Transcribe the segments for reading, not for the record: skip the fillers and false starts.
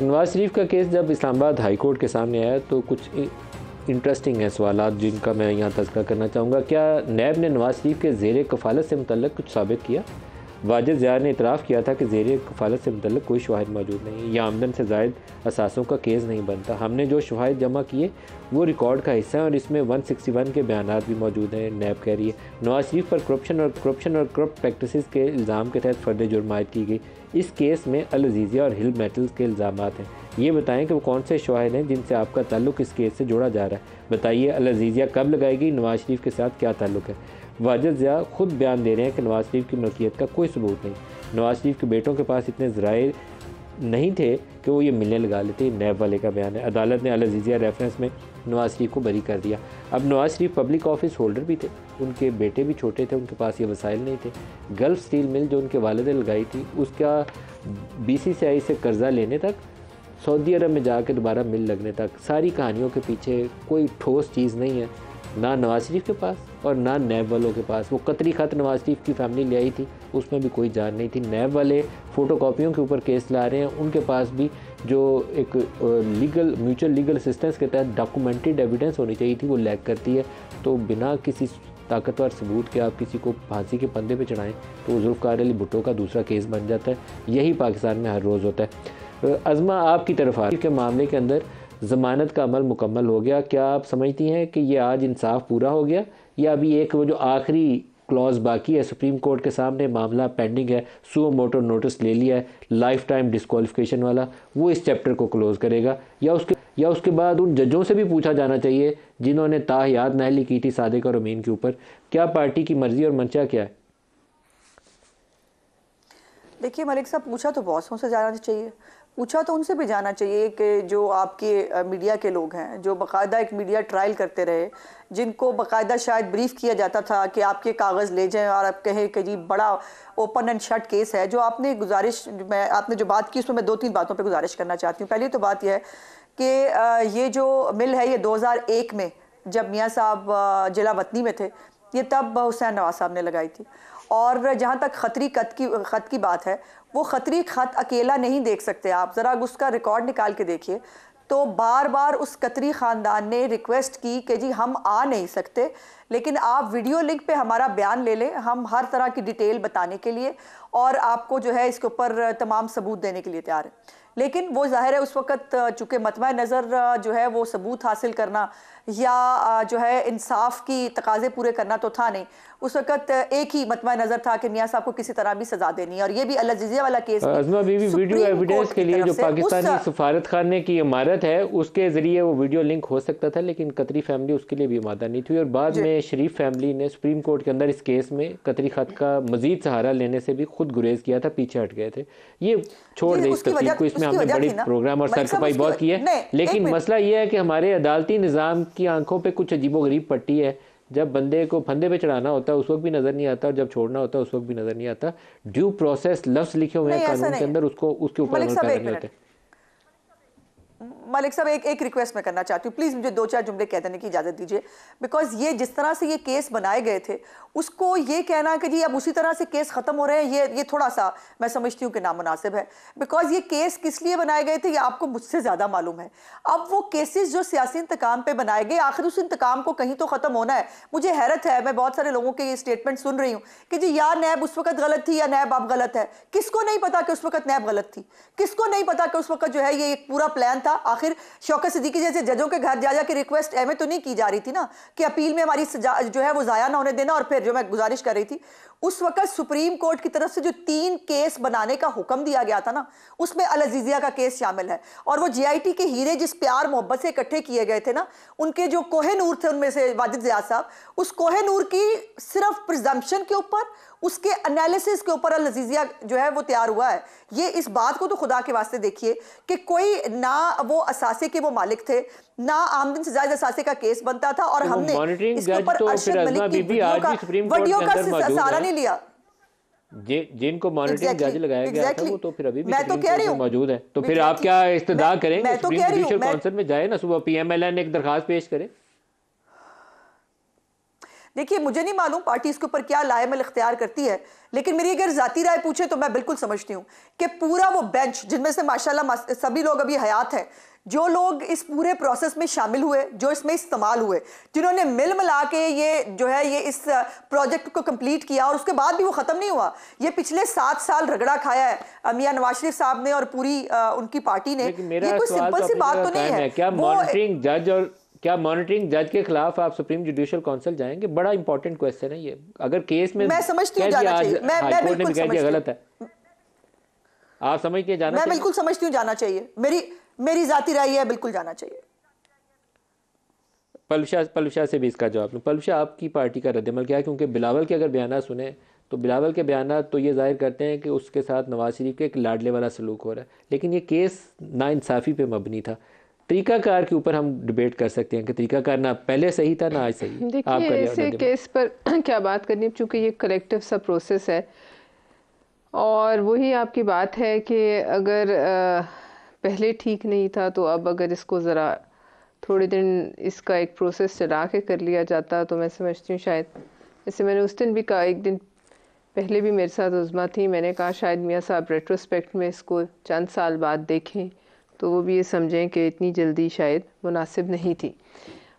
नवाज शरीफ का केस जब Islamabad high court के सामने आया तो कुछ इंटरेस्टिंग है सवालात जिनका मैं यहाँ तज़किरा करना चाहूँगा। क्या नैब ने नवाज शरीफ के ज़ेर कफ़ालत से मुतल्लिक़ कुछ साबित किया? वाजिद ज़िया ने इतराफ़ किया था कि ज़ेर कफ़ालत से मुतल्लिक़ कोई शवाहिद मौजूद नहीं, या आमदन से ज़ायद असासों का केस नहीं बनता। हमने जो शवाहिद जमा किए वो रिकॉर्ड का हिस्सा है और इसमें 161 के बयानात भी मौजूद हैं। नैब कह रही है नवाज शरीफ पर करप्शन और करप्ट प्रैक्टिसेस के इल्ज़ाम के तहत फ़र्द जुर्म आयद की गई। इस केस में अल अज़ीज़िया और हिल मेटल्स के इल्ज़ाम हैं। ये बताएं कि वो कौन से शवाहिद हैं जिनसे आपका ताल्लुक़ इस केस से जोड़ा जा रहा है। बताइए, अल अज़ीज़िया कब लगाएगी, नवाज शरीफ के साथ क्या ताल्लुक़ है? वाजिद ज़िया खुद बयान दे रहे हैं कि नवाज शरीफ की मलकियत का कोई सबूत नहीं। नवाज शरीफ के बेटों के पास इतने ज़राए नहीं थे कि वो ये मिलने लगा लेते। नैब वाले का बयान है। अदालत ने अल अज़ीज़िया रेफरेंस में नवाज शरीफ को बरी कर दिया। अब Nawaz Sharif public office holder भी थे, उनके बेटे भी छोटे थे, उनके पास ये वसाइल नहीं थे। गल्फ़ स्टील मिल जो उनके वालिद ने लगाई थी, उसका BCCI से कर्ज़ा लेने तक, सऊदी अरब में जाकर दोबारा मिल लगने तक, सारी कहानियों के पीछे कोई ठोस चीज़ नहीं है, ना नवाज शरीफ के पास और ना नैब वालों के पास। वो कतरी ख़त नवाज शरीफ की फैमिली ले आई थी, उसमें भी कोई जान नहीं थी। नैब वाले फ़ोटो कॉपियों के ऊपर केस ला रहे हैं, उनके पास भी जो एक म्यूचुअल लीगल असिस्टेंस के तहत डॉक्यूमेंटेड एविडेंस होनी चाहिए थी, वो लैक करती है। तो बिना किसी ताकतवर सबूत के आप किसी को फांसी के फंदे पे चढ़ाएं तो जुल्फ़िकार अली भुट्टो का दूसरा केस बन जाता है। यही पाकिस्तान में हर रोज़ होता है। अज़मा, आपकी तरफ आ के मामले के अंदर ज़मानत का अमल मुकम्मल हो गया, क्या आप समझती हैं कि ये आज इंसाफ पूरा हो गया, या अभी एक वो जो आखिरी क्लॉज बाकी है, सुप्रीम कोर्ट के सामने मामला पेंडिंग है, सुओ मोटो नोटिस ले लिया है लाइफ टाइम डिस्क्वालिफिकेशन वाला, वो इस चैप्टर को क्लोज़ करेगा, या उसके बाद उन जजों से भी पूछा जाना चाहिए जिन्होंने ताहयात नाअहली की थी सादिक और अमीन के ऊपर? क्या पार्टी की मर्ज़ी और मंशा क्या है? देखिए मलिक साहब, पूछा तो बॉसों से जाना चाहिए, पूछा तो उनसे भी जाना चाहिए कि जो आपके मीडिया के लोग हैं, जो बाकायदा एक मीडिया ट्रायल करते रहे, जिनको बाकायदा शायद ब्रीफ किया जाता था कि आपके कागज़ ले जाएं और आप कहें कि जी बड़ा ओपन एंड शट केस है। जो आपने गुजारिश, मैं आपने जो बात की उसमें मैं 2-3 बातों पे गुजारिश करना चाहती हूँ। पहली तो बात यह है कि ये जो मिल है ये 2001 में जब मियाँ साहब जिला वतनी में थे, ये तब हुसैन नवाज साहब ने लगाई थी। और जहाँ तक खतरी खत की बात है, वो खतरी खत अकेला नहीं देख सकते आप, ज़रा उसका रिकॉर्ड निकाल के देखिए तो बार बार उस कतरी ख़ानदान ने रिक्वेस्ट की कि जी हम आ नहीं सकते, लेकिन आप वीडियो लिंक पे हमारा बयान ले लें, हम हर तरह की डिटेल बताने के लिए और आपको जो है इसके ऊपर तमाम सबूत देने के लिए तैयार है। लेकिन वो ज़ाहिर है उस वक़्त चूँकि मतवा नज़र जो है वो सबूत हासिल करना या जो है इंसाफ की तकाज़े पूरे करना तो था नहीं। उस वक़्त एक ही मतवा नज़र था कि मियाँ साहब को किसी तरह भी सज़ा देनी है, और ये भी अल अज़ीज़िया वाला केस अज़मा बीवी, वीडियो एविडेंस के लिए जो पाकिस्तानी सफारत खाने की इमारत है उसके ज़रिए वो वीडियो लिंक हो सकता था, लेकिन कतरी फैमिली उसके लिए भी आमादा नहीं थी। और बाद में शरीफ फैमिली ने सुप्रीम कोर्ट के अंदर इस केस में कतरी खत का मज़ीद सहारा लेने से भी खुद गुरेज किया था, पीछे हट गए थे। ये छोड़ दे इस तकलीफ को, इसमें हमने बड़ी प्रोग्राम और सरसफाई बहुत की है, लेकिन मसला ये है कि हमारे अदालती निज़ाम की आंखों पे कुछ अजीबोगरीब पट्टी है। जब बंदे को फंदे पे चढ़ाना होता है उस वक्त भी नज़र नहीं आता, और जब छोड़ना होता है उस वक्त भी नज़र नहीं आता। ड्यू प्रोसेस लफ्ज़ लिखे हुए हैं कानून के अंदर, उसको उसके ऊपर अमल पैदा नहीं होते। मलिक साहब, एक रिक्वेस्ट मैं करना चाहती हूँ, प्लीज़ मुझे 2-4 जुमले कह देने की इजाज़त दीजिए। बिकॉज ये जिस तरह से ये केस बनाए गए थे, उसको ये कहना कि जी अब उसी तरह से केस ख़त्म हो रहे हैं, ये थोड़ा सा मैं समझती हूँ कि नामुनासिब है। बिकॉज ये केस किस लिए बनाए गए थे ये आपको मुझसे ज़्यादा मालूम है। अब वो केसेस जो सियासी इंतकाम पे बनाए गए, आखिर उस इंतकाम को कहीं तो ख़त्म होना है। मुझे हैरत है, मैं बहुत सारे लोगों के ये स्टेटमेंट सुन रही हूँ कि जी या नैब उस वक्त गलत थी या नैब अब गलत है। किसको नहीं पता कि उस वक्त नैब गलत थी? किसको नहीं पता कि उस वक्त जो है ये एक पूरा प्लान था? आखिर शौकत सिद्दीकी जैसे जजों के घर जा के रिक्वेस्ट एम तो नहीं की जा रही थी ना कि अपील में हमारी जो है वो ज़ाया ना होने देना। और फिर जो मैं गुजारिश कर रही थी, उस वक्त सुप्रीम कोर्ट की तरफ से जो 3 केस बनाने का हुक्म दिया गया था ना, उसमें अल अज़ीज़िया का केस शामिल है। और वो GIT के हीरे जिस प्यार मोहब्बत से इकट्ठे किए गए थे ना, उनके जो कोहे-नूर थे उनमें से वाजिद ज़िया साहब, उस कोहे-नूर की सिर्फ प्रिजम्पशन के ऊपर, उसके एनालिसिस के ऊपर अल अज़ीज़िया जो है वो तैयार हुआ है। ये इस बात को तो खुदा के वास्ते देखिए कि कोई ना वो असासे के वो मालिक थे, ना आमदन से ज्यादा असासे का केस बनता था, और हमने इसके ऊपर अरशद मलिक की वीडियो का सहारा नहीं लिया। जिनको मॉनिटरिंग जज लगाया गया था वो तो फिर अभी भी सुप्रीम कोर्ट में मौजूद है। तो फिर आप क्या इस्तदा करेंगे? सुप्रीम जुडिशल काउंसिल में जाए ना, सुबह PMLN एक दरखास्त पेश करे। देखिए मुझे नहीं मालूम पार्टी इसके ऊपर क्या लाएमल इख्तियार करती है, लेकिन मेरी अगर जाती राय पूछे तो मैं बिल्कुल समझती हूँ कि पूरा वो बेंच जिनमें से माशाल्लाह सभी लोग अभी हयात हैं, जो लोग इस पूरे प्रोसेस में शामिल हुए, जो इसमें इस्तेमाल हुए, जिन्होंने मिल मिला के ये जो है ये इस प्रोजेक्ट को कंप्लीट किया और उसके बाद भी वो ख़त्म नहीं हुआ। ये पिछले 7 साल रगड़ा खाया है मियां नवाज शरीफ साहब ने और पूरी उनकी पार्टी ने। ये कोई सिंपल सी बात तो नहीं है। क्या मॉनिटरिंग जज और क्या मॉनिटरिंग जज के खिलाफ आप सुप्रीम जुडिशियल काउंसिल जाएंगे? बड़ा इंपॉर्टेंट क्वेश्चन है ये। अगर केस में मैं समझती हूँ जाना चाहिए, मैं बिल्कुल समझती हूँ गलत है, आप समझती हैं जाना चाहिए? मैं बिल्कुल समझती हूँ जाना चाहिए, मेरी जाती राय है बिल्कुल जाना चाहिए। पलवशाह से भी इसका जवाब लूँ। पलवशाह, आपकी पार्टी का रद्दमल क्या है? क्योंकि बिलावल के अगर बयान सुने तो बिलावल के बयान तो ये जाहिर करते हैं कि उसके साथ नवाज शरीफ के एक लाडले वाला सलूक हो रहा है, लेकिन ये केस नाइंसाफ़ी पे मबनी था। तरीकाकार के ऊपर हम डिबेट कर सकते हैं कि तरीकाकार ना पहले सही था ना आज सही। देखिए ऐसे केस पर क्या बात करनी, चूँकि ये कलेक्टिव सा प्रोसेस है और वही आपकी बात है कि अगर पहले ठीक नहीं था तो अब अगर इसको ज़रा थोड़े दिन इसका एक प्रोसेस चला के कर लिया जाता तो मैं समझती हूँ शायद, जैसे मैंने उस दिन भी कहा, एक दिन पहले भी मेरे साथ उज़मा थी, मैंने कहा शायद मियाँ साहब रेट्रोस्पेक्ट में इसको चंद साल बाद देखें तो वो भी ये समझें कि इतनी जल्दी शायद मुनासिब नहीं थी।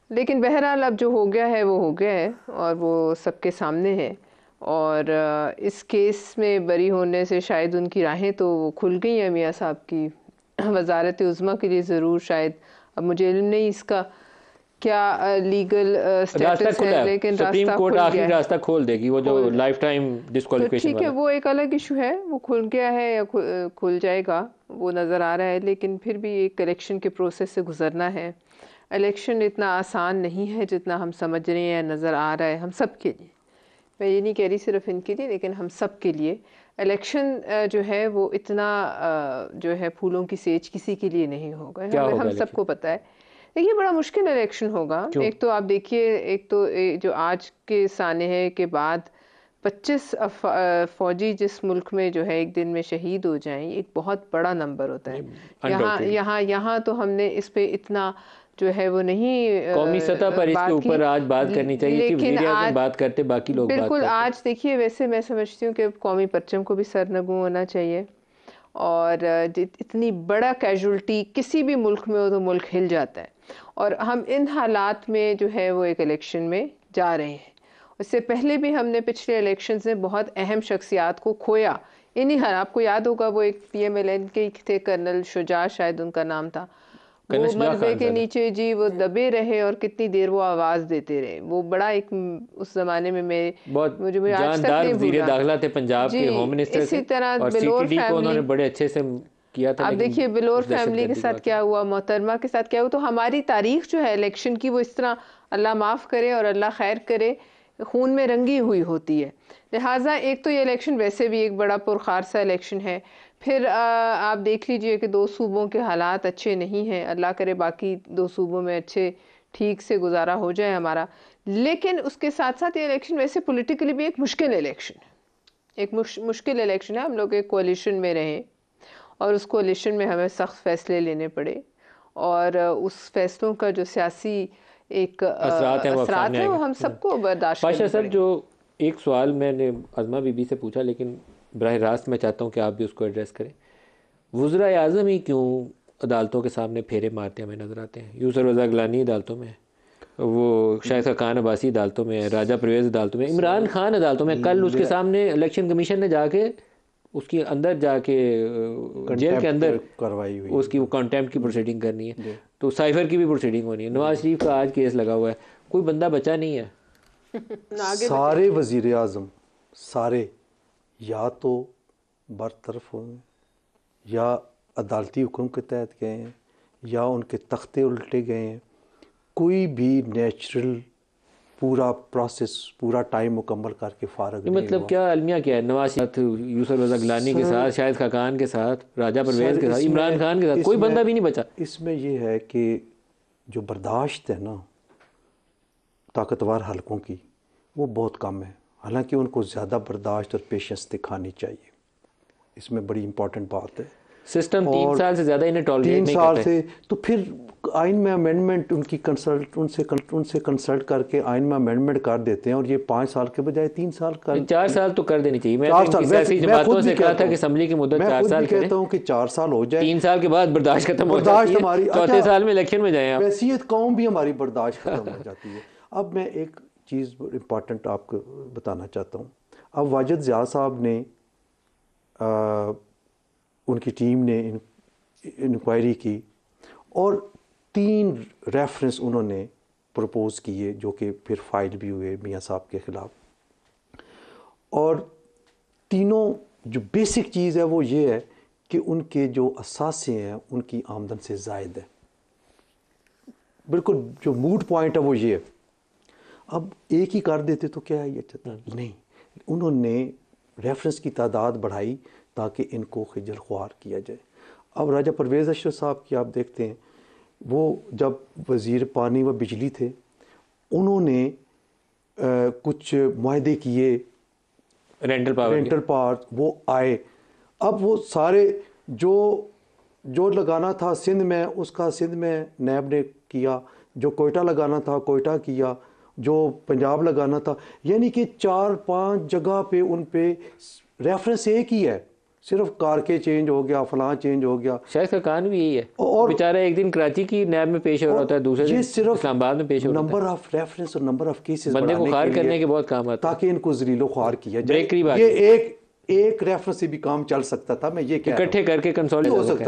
लेकिन बहरहाल अब जो हो गया है वो हो गया है और वो सबके सामने है और इस केस में बरी होने से शायद उनकी राहें तो खुल गई हैं मियाँ साहब की वजारत उज़्मा के लिए ज़रूर। शायद अब मुझे इल्म नहीं इसका क्या लीगल स्टेटस है, लेकिन सुप्रीम कोर्ट आखिरी रास्ता खोल देगी, वो जो लाइफ टाइम डिस्क्वालिफिकेशन ठीक है वो एक अलग इशू है, वो खुल गया है या खुल जाएगा वो नज़र आ रहा है, लेकिन फिर भी एक इलेक्शन के प्रोसेस से गुजरना है। इलेक्शन इतना आसान नहीं है जितना हम समझ रहे हैं, नज़र आ रहा है हम सब के लिए। मैं ये नहीं कह रही सिर्फ इनके लिए, लेकिन हम सब के लिए इलेक्शन जो है वो इतना जो है फूलों की सेज किसी के लिए नहीं होगा, हम सबको पता है। देखिए बड़ा मुश्किल इलेक्शन होगा। एक तो आप देखिए, एक तो जो आज के सानहे के बाद 25 फौजी जिस मुल्क में जो है एक दिन में शहीद हो जाएं, एक बहुत बड़ा नंबर होता है। यहाँ तो हमने इस पे इतना जो है वो नहीं कौमी सतह पर इसके ऊपर आज बात करनी चाहिए थी, वज़ीर आज़म बात करते बाकी लोग बिल्कुल आज देखिए वैसे मैं समझती हूँ कि कौमी परचम को भी सरनगू होना चाहिए और इतनी बड़ा कैजुअल्टी किसी भी मुल्क में हो तो मुल्क हिल जाता है और हम इन हालात में जो है वो एक इलेक्शन में जा रहे हैं। उससे पहले भी हमने पिछले इलेक्शंस में बहुत अहम शख्सियात को खोया। इन्हीं आपको याद होगा वो एक PMLN के थे, कर्नल शुजा शायद उनका नाम था, वो मलबे के नीचे जी वो दबे रहे और कितनी देर वो आवाज़ देते रहे। वो बड़ा एक उस ज़माने में मुझे आज तक नहीं भूला। दाखिला थे पंजाब के होम मिनिस्टर, इसी तरह बिलोर फैमिली बड़े अच्छे से किया था। आप देखिए बिलोर फैमिली के साथ क्या हुआ, मोहतरमा के साथ क्या हुआ। तो हमारी तारीख जो है इलेक्शन की वो इस तरह अल्लाह माफ़ करे और अल्लाह खैर करे खून में रंगी हुई होती है। लिहाजा एक तो ये इलेक्शन वैसे भी एक बड़ा पुरखार सा इलेक्शन है। फिर आप देख लीजिए कि 2 सूबों के हालात अच्छे नहीं हैं, अल्लाह करे बाकी 2 सूबों में अच्छे ठीक से गुजारा हो जाए हमारा। लेकिन उसके साथ साथ ये इलेक्शन वैसे पॉलिटिकली भी एक मुश्किल इलेक्शन है, एक मुश्किल इलेक्शन है। हम लोग एक कोalition में रहें और उस कोalition में हमें सख्त फ़ैसले लेने पड़े और उस फैसलों का जो सियासी एक असरात है वो हम सबको बर्दाश्त करने पाशा साहब, जो एक सवाल मैंने अज़मा बीबी से पूछा लेकिन बराह रास्त मैं चाहता हूँ कि आप भी उसको एड्रेस करें। वज़ीर आज़म ही क्यों अदालतों के सामने फेरे मारते हमें नज़र आते हैं? यूसुफ रज़ा गिलानी अदालतों में, वो शायद खान अब्बासी अदालतों में, राजा परवेज़ अदालतों में, इमरान खान अदालतों में। कल उसके सामने इलेक्शन कमीशन ने जाके उसकी अंदर जाके जेल के अंदर कार्रवाई हुई, उसकी वो कंटेम्प्ट की प्रोसीडिंग करनी है, तो साइफर की भी प्रोसीडिंग होनी है। नवाज शरीफ का आज केस लगा हुआ है, कोई बंदा बचा नहीं है। सारे वज़ीर आज़म सारे या तो बरतरफ हुए या अदालती हुक्म के तहत गए हैं या उनके तख्ते उल्टे गए हैं। कोई भी नेचुरल पूरा प्रोसेस पूरा टाइम मुकम्मल करके फारग नहीं मतलब हुआ। क्या अलमिया क्या है? नवाज शरीफ, यूसुफ रज़ा गिलानी के साथ, शाहिद खाकान के साथ, राजा परवेज़ के साथ, इमरान खान के साथ, कोई बंदा भी नहीं बचा। इसमें यह है कि जो बर्दाश्त है ना ताकतवर हलकों की वो बहुत कम है, हालांकि उनको ज़्यादा बर्दाश्त और पेशेंस दिखानी चाहिए। इसमें बड़ी इंपॉर्टेंट बात है। सिस्टम 3 साल से ज़्यादा इन्हें टॉलरेट नहीं करता है। 3 साल से तो फिर आइन में अमेंडमेंट उनसे कंसल्ट करके आइन में अमेंडमेंट कर देते हैं और ये 5 साल के बजाय 3 साल कर 4 साल तो कर देनी चाहिए। मैं 4 तो साल सियासी जमातों से कहा था कि असम्बली की मुद्दत 4 साल करें। कहता हूँ कि 4 साल हो जाए, 3 साल के बाद बर्दाश्त खत्म हो जाती है, हमारी चौथे साल में इलेक्शन में जाएं आप। वैसियत कौम भी हमारी बर्दाश्त खत्म हो जाती है। अब मैं एक चीज़ इम्पॉर्टेंट आपको बताना चाहता हूँ। अब वाजिद ज़िया साहब ने उनकी टीम ने इंक्वायरी की और 3 रेफरेंस उन्होंने प्रपोज़ किए जो कि फिर फाइल भी हुए मियाँ साहब के ख़िलाफ़। और तीनों जो बेसिक चीज़ है वो ये है कि उनके जो असासे हैं उनकी आमदन से ज़ायद है। बिल्कुल जो मूड पॉइंट है वो ये है। अब एक ही कर देते तो क्या है ये अच्छा नहीं, उन्होंने रेफरेंस की तादाद बढ़ाई ताकि इनको खिजल ख्वार किया जाए। अब राजा परवेज़ अशरफ साहब की आप देखते हैं, वो जब वज़ीर पानी व बिजली थे उन्होंने कुछ मुआहदे किए रेंटल पावर वो आए। अब वो सारे जो लगाना था सिंध में उसका सिंध में नैब ने किया, जो कोयटा लगाना था कोयटा किया, जो पंजाब लगाना था, यानी कि 4-5 जगह पे उन पे रेफरेंस एक ही है, सिर्फ कारके चेंज हो गया, फलां चेंज हो गया। शायद का कान भी यही है और बेचारा एक दिन कराची की नैब में पेश हो रहा होता है, दूसरे दिन सिर्फ इस्लामाबाद में पेश हो रहा होता है। नंबर ऑफ रेफरेंस और नंबर ऑफ केसेस बंदे को खार करने के बहुत काम आता है, ताकि इनको जलीलो ख्वार किया जाए। ये ये एक रेफरेंस से भी काम चल सकता था। मैं ये कह रहा हूं। इकट्ठे करके कंसोलिडेट हो सकता है।